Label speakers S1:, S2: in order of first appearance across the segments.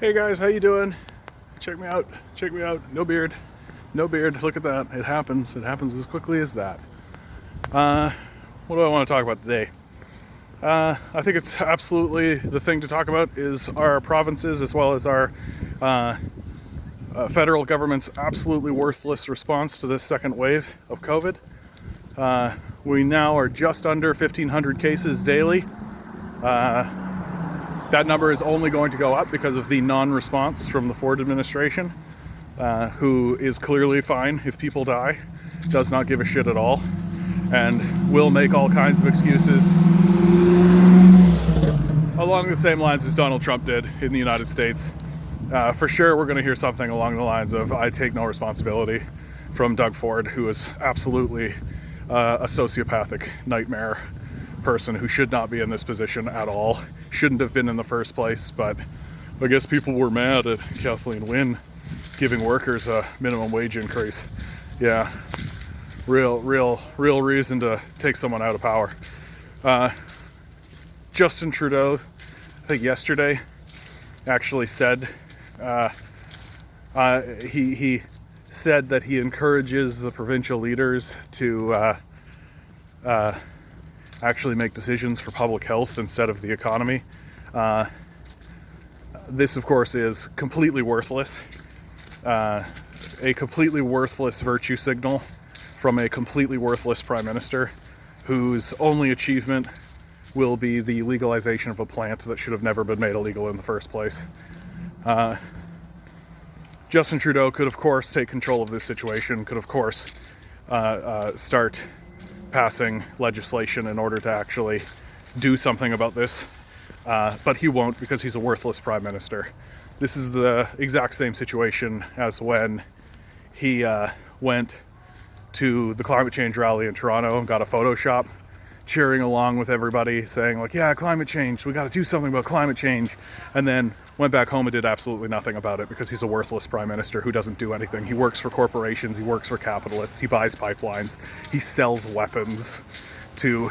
S1: Hey guys, how you doing? Check me out. Check me out. No beard. No beard. Look at that. It happens. It happens as quickly as that. What do I want to talk about today? I think it's absolutely the thing to talk about is our provinces as well as our federal government's absolutely worthless response to this second wave of COVID. We now are just under 1,500 cases daily. That number is only going to go up because of the non-response from the Ford administration, who is clearly fine if people die, does not give a shit at all, and will make all kinds of excuses along the same lines as Donald Trump did in the United States. For sure, we're going to hear something along the lines of, I take no responsibility, from Doug Ford, who is absolutely a sociopathic nightmare person who should not be in this position at all. Shouldn't have been in the first place, but I guess people were mad at Kathleen Wynne giving workers a minimum wage increase. Yeah, real reason to take someone out of power. Justin Trudeau, I think yesterday, actually said he said that he encourages the provincial leaders to actually make decisions for public health instead of the economy. This, of course, is completely worthless. A completely worthless virtue signal from a completely worthless prime minister whose only achievement will be the legalization of a plant that should have never been made illegal in the first place. Justin Trudeau could, of course, take control of this situation, could, of course, start passing legislation in order to actually do something about this, but he won't because he's a worthless prime minister. This is the exact same situation as when he went to the climate change rally in Toronto and got a Photoshop, cheering along with everybody, saying like, yeah, climate change, we got to do something about climate change, and then went back home and did absolutely nothing about it because he's a worthless prime minister who doesn't do anything. He works for corporations, he works for capitalists, he buys pipelines, he sells weapons to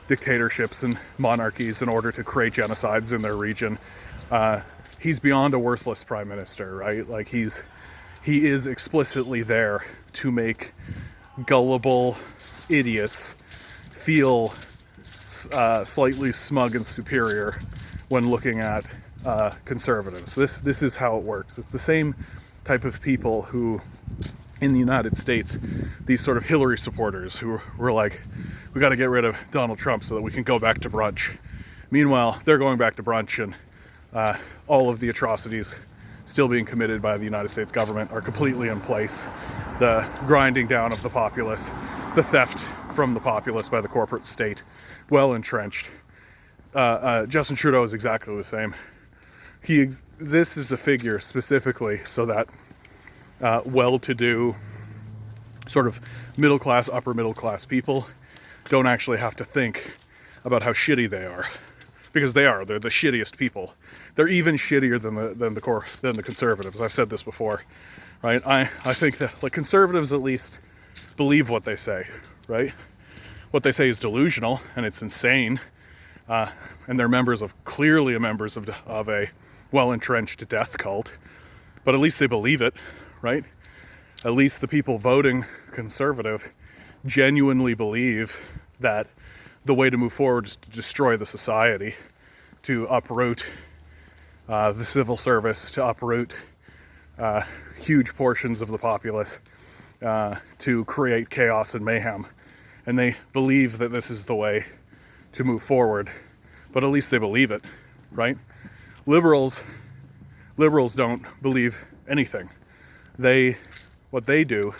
S1: dictatorships and monarchies in order to create genocides in their region. He's beyond a worthless prime minister, right? Like he is explicitly there to make gullible idiots feel slightly smug and superior when looking at conservatives. This is how it works. It's the same type of people who, in the United States, these sort of Hillary supporters who were like, we got to get rid of Donald Trump so that we can go back to brunch. Meanwhile, they're going back to brunch, and all of the atrocities still being committed by the United States government are completely in place. The grinding down of the populace, the theft from the populace by the corporate state, well entrenched. Justin Trudeau is exactly the same. He exists as a figure specifically so that well-to-do, sort of middle-class, upper-middle-class people don't actually have to think about how shitty they are, because they're the shittiest people. They're even shittier than the conservatives. I've said this before, right? I think that like conservatives at least believe what they say, right? What they say is delusional and it's insane, and they're clearly members of a well-entrenched death cult, but at least they believe it, right? At least the people voting conservative genuinely believe that the way to move forward is to destroy the society, to uproot the civil service, to uproot huge portions of the populace, to create chaos and mayhem. And they believe that this is the way to move forward, but at least they believe it, right? Liberals don't believe anything. What they do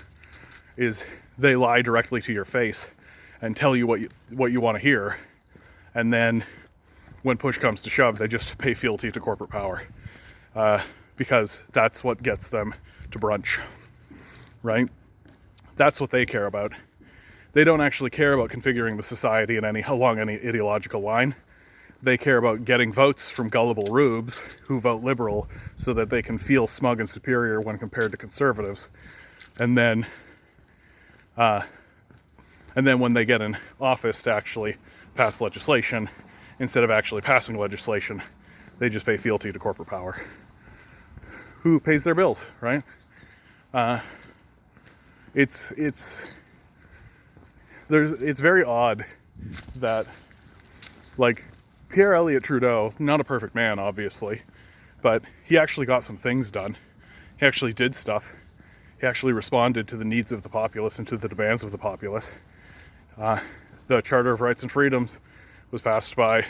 S1: is they lie directly to your face and tell you what you want to hear, and then when push comes to shove, they just pay fealty to corporate power, because that's what gets them to brunch, right? That's what they care about. They don't actually care about configuring the society along any ideological line. They care about getting votes from gullible rubes who vote liberal so that they can feel smug and superior when compared to conservatives. And then when they get in office to actually pass legislation, instead of actually passing legislation, They just pay fealty to corporate power. Who pays their bills, right? It's very odd that, like, Pierre Elliott Trudeau, not a perfect man, obviously, but he actually got some things done. He actually did stuff. He actually responded to the needs of the populace and to the demands of the populace. The Charter of Rights and Freedoms was passed by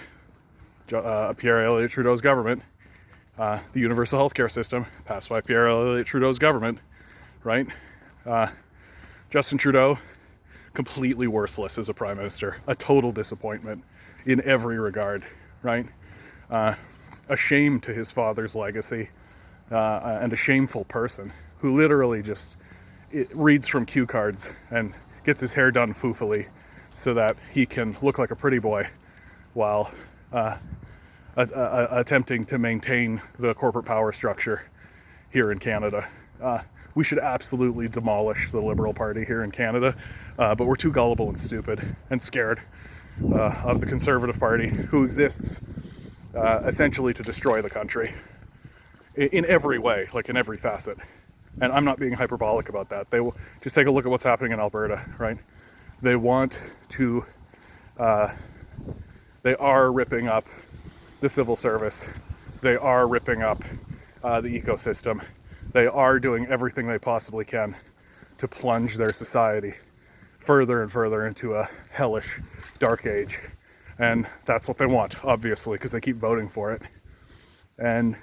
S1: Pierre Elliott Trudeau's government. The universal healthcare system passed by Pierre Elliott Trudeau's government, right? Justin Trudeau, completely worthless as a prime minister, a total disappointment in every regard, right? A shame to his father's legacy, and a shameful person who literally just reads from cue cards and gets his hair done foofily so that he can look like a pretty boy while attempting to maintain the corporate power structure here in Canada. We should absolutely demolish the Liberal Party here in Canada, but we're too gullible and stupid and scared of the Conservative Party, who exists essentially to destroy the country in every way, like in every facet. And I'm not being hyperbolic about that. They will just take a look at what's happening in Alberta, right? They want to, they are ripping up the civil service. They are ripping up the ecosystem. They are doing everything they possibly can to plunge their society further and further into a hellish dark age. And that's what they want, obviously, because they keep voting for it. And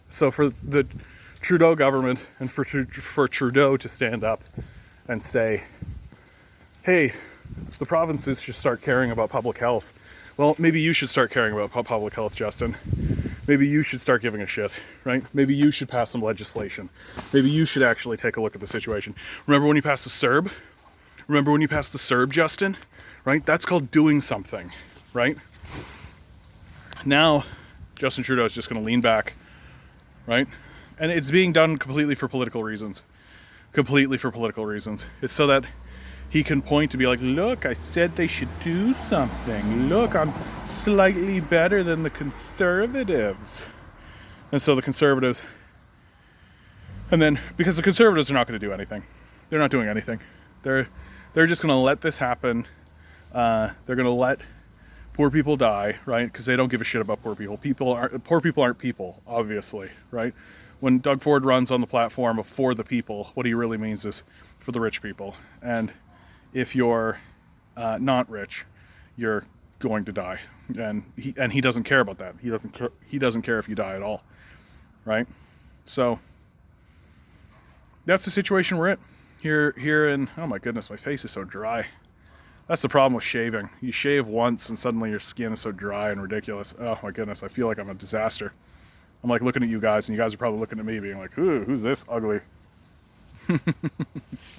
S1: so for the Trudeau government and for Trudeau to stand up and say, hey, the provinces should start caring about public health. Well, maybe you should start caring about public health, Justin. Maybe you should start giving a shit, right? Maybe you should pass some legislation. Maybe you should actually take a look at the situation. Remember when you passed the CERB? Remember when you passed the CERB, Justin? Right? That's called doing something, right? Now, Justin Trudeau is just going to lean back, right? And it's being done completely for political reasons. Completely for political reasons. It's so that he can point to be like, look, I said they should do something. Look, I'm slightly better than the Conservatives. And so the Conservatives, and then, because the Conservatives are not going to do anything. They're not doing anything. They're just going to let this happen. They're going to let poor people die, right? Because they don't give a shit about poor people. Poor people aren't people, obviously, right? When Doug Ford runs on the platform of for the people, what he really means is for the rich people. And if you're not rich, you're going to die, and he doesn't care about that. He doesn't care if you die at all, right? So that's the situation we're in here in. Oh my goodness, my face is so dry. That's the problem with shaving. You shave once and suddenly your skin is so dry and ridiculous. Oh my goodness, I feel like I'm a disaster. I'm like looking at you guys, and you guys are probably looking at me being like, who's this ugly?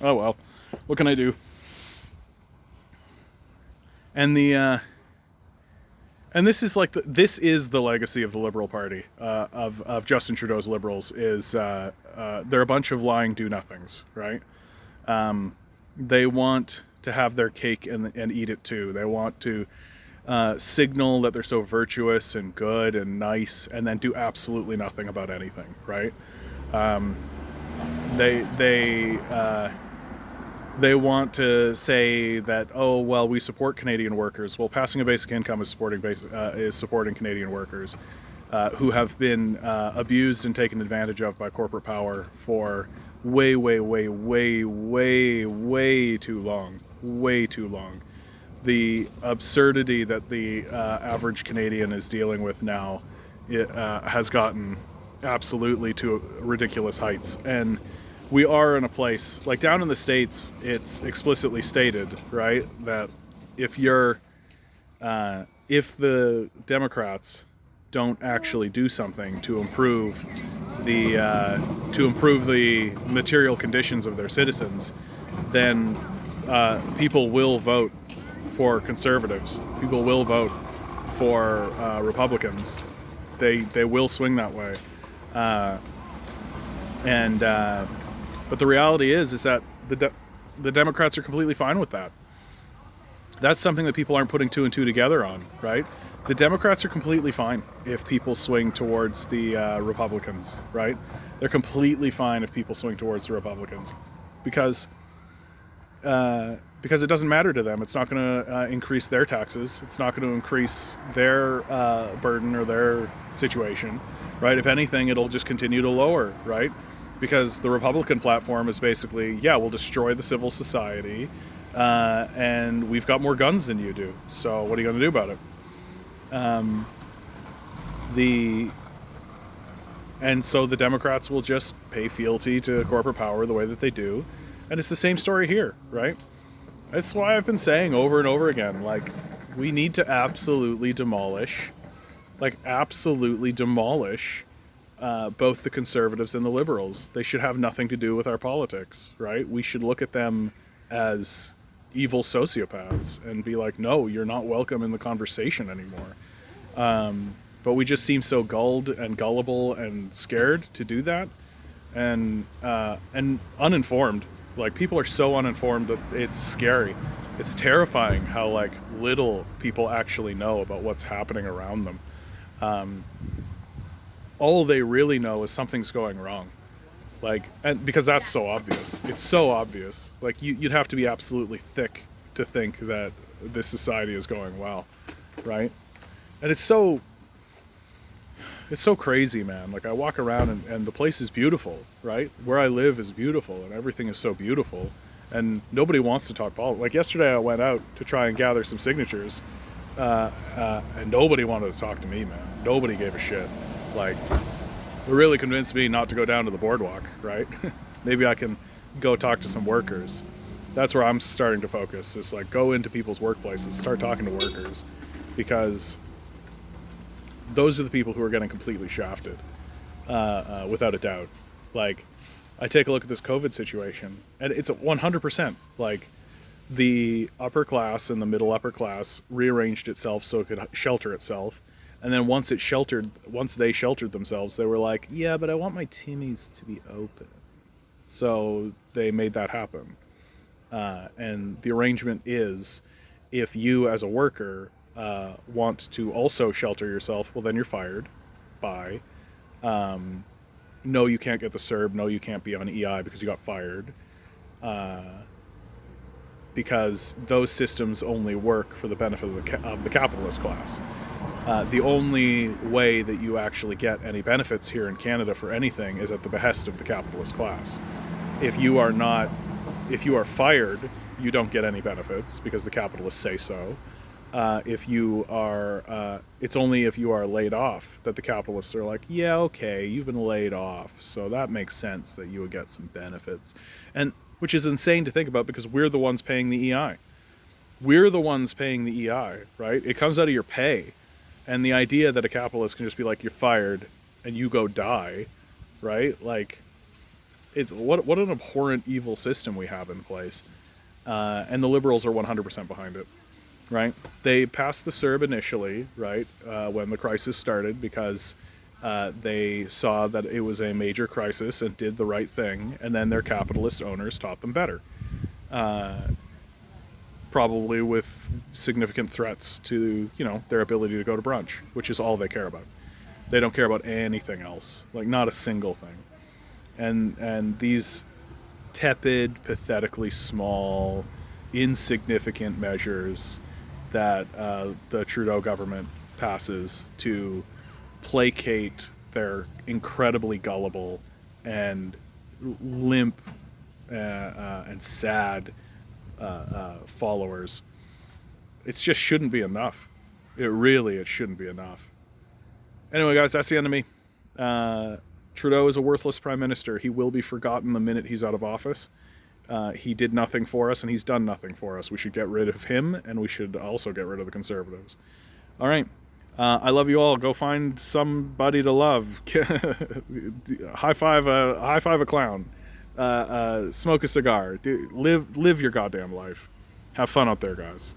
S1: Oh well, what can I do? And and this is like this is the legacy of the Liberal Party, of Justin Trudeau's Liberals, is they're a bunch of lying do-nothings, right? They want to have their cake and eat it too. They want to signal that they're so virtuous and good and nice, and then do absolutely nothing about anything, right? They want to say that, oh well, we support Canadian workers. Well, passing a basic income is supporting Canadian workers who have been abused and taken advantage of by corporate power for way too long. Way too long. The absurdity that the average Canadian is dealing with now has gotten absolutely to ridiculous heights. And we are in a place, like down in the States, it's explicitly stated, right, that if the Democrats don't actually do something to improve the material conditions of their citizens, then people will vote for Conservatives. People will vote for Republicans. They will swing that way. But the reality is that the Democrats are completely fine with that. That's something that people aren't putting two and two together on, right? The Democrats are completely fine if people swing towards the Republicans, right? They're completely fine if people swing towards the Republicans because it doesn't matter to them. It's not going to increase their taxes. It's not going to increase their burden or their situation, right? If anything, it'll just continue to lower, right? Because the Republican platform is basically, yeah, we'll destroy the civil society, and we've got more guns than you do. So what are you going to do about it? And so the Democrats will just pay fealty to corporate power the way that they do. And it's the same story here, right? That's why I've been saying over and over again, like, we need to absolutely demolish both the conservatives and the liberals. They should have nothing to do with our politics, right? We should look at them as evil sociopaths and be like, no, you're not welcome in the conversation anymore. But we just seem so gulled and gullible and scared to do that, and uninformed. Like, people are so uninformed that it's scary. It's terrifying how, like, little people actually know about what's happening around them. All they really know is something's going wrong. Like, and because that's so obvious. It's so obvious. Like, you'd have to be absolutely thick to think that this society is going well, right? And it's so crazy, man. Like, I walk around and the place is beautiful, right? Where I live is beautiful and everything is so beautiful. And nobody wants to talk politics. Like, yesterday I went out to try and gather some signatures, and nobody wanted to talk to me, man. Nobody gave a shit. Like, it really convinced me not to go down to the boardwalk, right? Maybe I can go talk to some workers. That's where I'm starting to focus, is like, go into people's workplaces, start talking to workers, because those are the people who are getting completely shafted, without a doubt. Like, I take a look at this COVID situation, and it's 100%. Like, the upper class and the middle upper class rearranged itself so it could shelter itself. And then once they sheltered themselves, they were like, yeah, but I want my Timmies to be open. So they made that happen. And the arrangement is, if you as a worker want to also shelter yourself, well, then you're fired by, no, you can't get the CERB, no, you can't be on EI because you got fired, because those systems only work for the benefit of the capitalist class. The only way that you actually get any benefits here in Canada for anything is at the behest of the capitalist class. If you are fired, you don't get any benefits because the capitalists say so. It's only if you are laid off that the capitalists are like, yeah, okay, you've been laid off, so that makes sense that you would get some benefits. And which is insane to think about, because we're the ones paying the EI. We're the ones paying the EI, right? It comes out of your pay. And the idea that a capitalist can just be like, you're fired and you go die, right? Like, it's what an abhorrent, evil system we have in place. And the liberals are 100% behind it. Right? They passed the CERB initially, right, when the crisis started, because they saw that it was a major crisis and did the right thing, and then their capitalist owners taught them better. Probably with significant threats to, their ability to go to brunch, which is all they care about. They don't care about anything else, like not a single thing. And these tepid, pathetically small, insignificant measures that the Trudeau government passes to placate their incredibly gullible and limp and sad followers, it just shouldn't be enough. It shouldn't be enough. Anyway, guys, that's the end of me. Trudeau is a worthless prime minister. He will be forgotten the minute he's out of office. He did nothing for us, and he's done nothing for us. We should get rid of him, and we should also get rid of the Conservatives. All right. I love you all. Go find somebody to love. High five a clown. Smoke a cigar. Live your goddamn life. Have fun out there, guys.